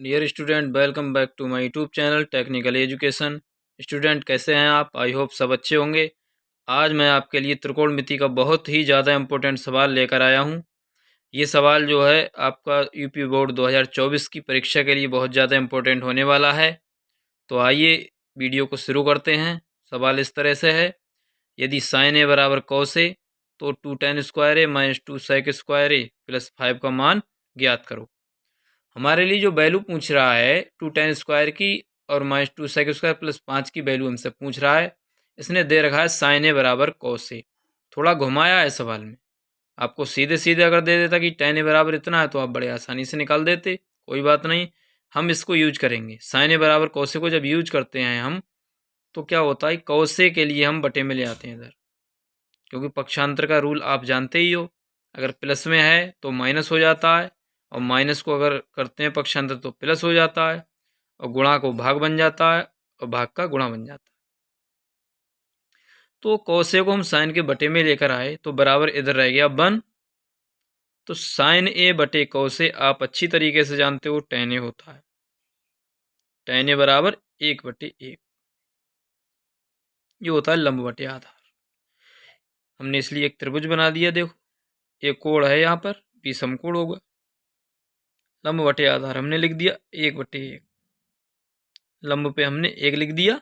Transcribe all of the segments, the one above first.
Dear student, welcome back to my YouTube channel technical education. Student कैसे हैं आप? I hope सब अच्छे होंगे। आज मैं आपके लिए त्रिकोणमिति का बहुत ही ज़्यादा इम्पोर्टेंट सवाल लेकर आया हूं। ये सवाल जो है आपका यूपी बोर्ड 2024 की परीक्षा के लिए बहुत ज़्यादा इम्पोर्टेंट होने वाला है। तो आइए वीडियो को शुरू करते हैं। सवाल इस तरह से है, यदि साइन ए बराबर कॉस ए तो 2 tan² ए माइनस 2 sec² ए प्लस 5 का मान ज्ञात करो। हमारे लिए जो वैल्यू पूछ रहा है 2 tan² की और माइनस 2 sec² प्लस 5 की वैल्यू हमसे पूछ रहा है। इसने दे रखा है साइन ए बराबर कॉस ए। थोड़ा घुमाया है सवाल में। आपको सीधे सीधे अगर दे देता कि tan ए बराबर इतना है तो आप बड़े आसानी से निकाल देते। कोई बात नहीं, हम इसको यूज करेंगे। साइन ए बराबर कॉस ए को जब यूज करते हैं हम, तो क्या होता है, कॉस ए के लिए हम बटे में ले आते हैं इधर, क्योंकि पक्षांतर का रूल आप जानते ही हो। अगर प्लस में है तो माइनस हो जाता है, और माइनस को अगर करते हैं पक्षांतर तो प्लस हो जाता है, और गुणा को भाग बन जाता है, और भाग का गुणा बन जाता है। तो कौसे को हम साइन के बटे में लेकर आए तो बराबर इधर रह गया 1। तो साइन ए बटे कौसे आप अच्छी तरीके से जानते हो tan ए होता है। tan ए बराबर 1/1। ये होता है लंब बटे आधार। हमने इसलिए एक त्रिभुज बना दिया। देखो, एक कोण है यहाँ पर, भी समकोण होगा। लंब बटे आधार हमने लिख दिया 1/1। लंब पे हमने 1 लिख दिया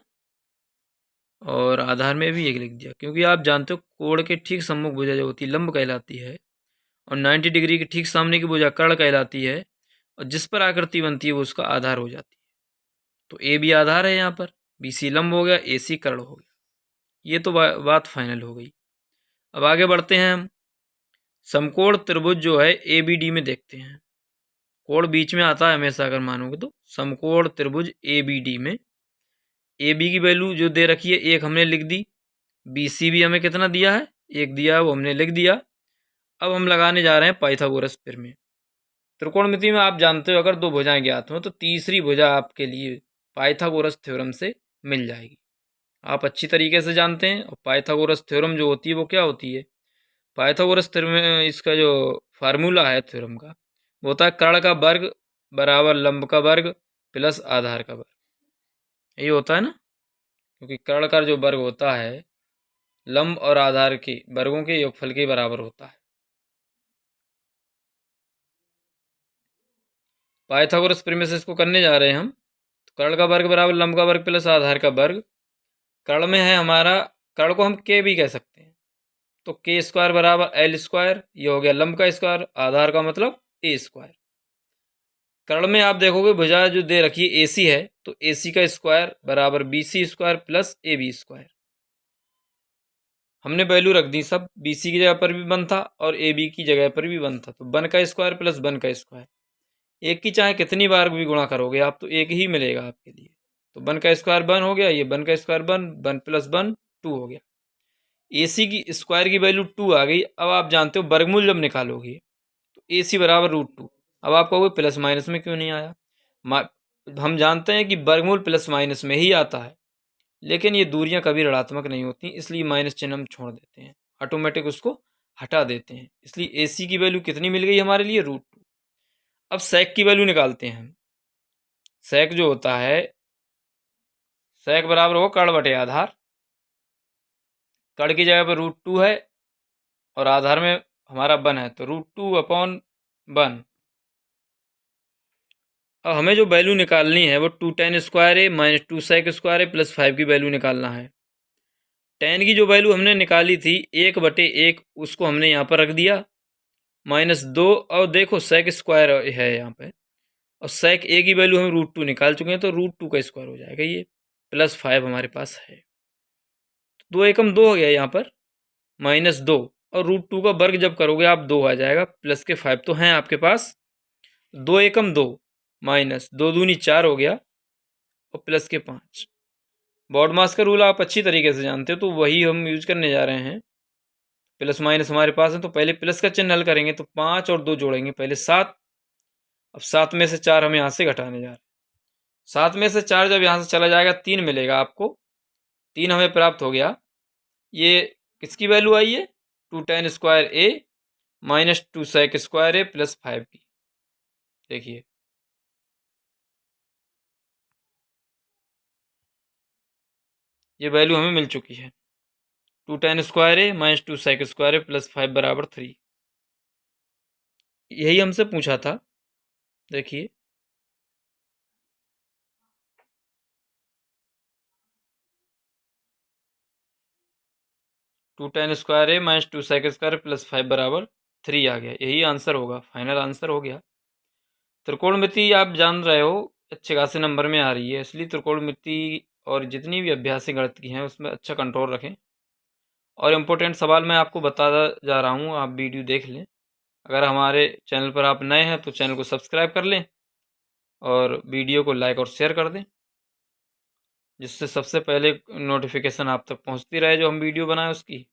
और आधार में भी 1 लिख दिया, क्योंकि आप जानते हो कोण के ठीक सम्मुख भुजा जो होती है लंब कहलाती है, और 90 डिग्री के ठीक सामने की भुजा कर्ण कहलाती है, और जिस पर आकृति बनती है वो उसका आधार हो जाती है। तो ए भी आधार है यहाँ पर, बी सी लंब हो गया, ए सी कर्ण हो गया। ये तो बात फाइनल हो गई। अब आगे बढ़ते हैं हम। समकोण त्रिभुज जो है ए बी डी में देखते हैं। कोण बीच में आता है हमेशा, अगर मानोगे तो। समकोण त्रिभुज ए बी डी में ए बी की वैल्यू जो दे रखी है 1 हमने लिख दी। बी सी भी हमें कितना दिया है, 1 दिया है, वो हमने लिख दिया। अब हम लगाने जा रहे हैं पाइथागोरस प्रमेय। त्रिकोणमिति में आप जानते हो अगर दो भुजाएं ज्ञात हो तो तीसरी भुजा आपके लिए पाइथागोरस थ्योरम से मिल जाएगी। आप अच्छी तरीके से जानते हैं। और पाइथागोरस थ्योरम जो होती है वो क्या होती है? पाइथागोरस थ्योरम में इसका जो फार्मूला है थ्योरम का, वो होता है कर्ण का वर्ग बराबर लंब का वर्ग प्लस आधार का वर्ग। यही होता है ना, क्योंकि कर्ण का जो वर्ग होता है लंब और आधार के वर्गों के योगफल के बराबर होता है। पाइथागोरस प्रमेय से इसको करने जा रहे हैं हम। तो कर्ण का वर्ग बराबर लंब का वर्ग प्लस आधार का वर्ग। कर्ण में है हमारा, कर्ण को हम के भी कह सकते हैं, तो k² बराबर l²। ये हो गया लंब का स्क्वायर, आधार का मतलब a²। कर्ण में आप देखोगे भुजा जो दे रखी है AC है, तो AC का स्क्वायर बराबर BC² प्लस AB²। हमने वैल्यू रख दी सब, BC की जगह पर भी 1 था और AB की जगह पर भी 1 था, तो 1 का स्क्वायर प्लस 1 का स्क्वायर। एक की चाहे कितनी बार भी गुणा करोगे आप तो एक ही मिलेगा आपके लिए। तो 1 का स्क्वायर 1 हो गया, ये 1 का स्क्वायर 1, 1 प्लस 1 2 हो गया। AC की स्क्वायर की वैल्यू 2 आ गई। अब आप जानते हो वर्गमूल जब निकालोगे तो AC बराबर √2। अब आप कहोगे प्लस माइनस में क्यों नहीं आया? हम जानते हैं कि वर्गमूल प्लस माइनस में ही आता है, लेकिन ये दूरियां कभी ऋणात्मक नहीं होती, इसलिए माइनस चिन्ह हम छोड़ देते हैं, ऑटोमेटिक उसको हटा देते हैं। इसलिए AC की वैल्यू कितनी मिल गई हमारे लिए? √2। अब सेक की वैल्यू निकालते हैं हम। सेक जो होता है, सेक बराबर हो कर्ण बटे आधार। कर्ण की जगह पर √2 है और आधार में हमारा 1 है, तो √2/1। अब हमें जो वैल्यू निकालनी है वो 2 tan² ए माइनस 2 sec² ए प्लस 5 की वैल्यू निकालना है। tan की जो वैल्यू हमने निकाली थी 1/1, उसको हमने यहाँ पर रख दिया -2। और देखो sec² है यहाँ पे, और sec a की वैल्यू हम √2 निकाल चुके हैं, तो √2 का स्क्वायर हो जाएगा ये, प्लस 5 हमारे पास है। 2 एकम 2 हो गया यहाँ पर, -2, और √2 का वर्ग जब करोगे आप 2 आ जाएगा, प्लस के 5 तो हैं आपके पास। 2 एकम 2 माइनस 2 दूनी 4 हो गया, और प्लस के 5। बॉड मास का रूल आप अच्छी तरीके से जानते हो, तो वही हम यूज करने जा रहे हैं। प्लस माइनस हमारे पास है, तो पहले प्लस का चिन्ह हल करेंगे, तो 5 और 2 जोड़ेंगे, पहले 7। अब 7 में से 4 हम यहाँ से घटाने जा रहे हैं। 7 में से 4 जब यहाँ से चला जाएगा 3 मिलेगा आपको। 3 हमें प्राप्त हो गया। ये किसकी वैल्यू आई है? 2 tan² ए माइनस 2 sec² ए प्लस 5 की। देखिए ये वैल्यू हमें मिल चुकी है। 2 tan स्क्वायर ए माइनस 2 sec स्क्वायर ए प्लस 5 बराबर 3। यही हमसे पूछा था। देखिए, 2 tan स्क्वायर ए माइनस 2 sec स्क्वायर प्लस 5 बराबर 3 आ गया। यही आंसर होगा, फाइनल आंसर हो गया। त्रिकोणमिति आप जान रहे हो अच्छे खासे नंबर में आ रही है, इसलिए त्रिकोणमिति और जितनी भी अभ्यासी गणित की हैं उसमें अच्छा कंट्रोल रखें। और इम्पोर्टेंट सवाल मैं आपको बताता जा रहा हूँ, आप वीडियो देख लें। अगर हमारे चैनल पर आप नए हैं तो चैनल को सब्सक्राइब कर लें और वीडियो को लाइक और शेयर कर दें, जिससे सबसे पहले नोटिफिकेशन आप तक पहुँचती रहे जो हम वीडियो बनाएं उसकी।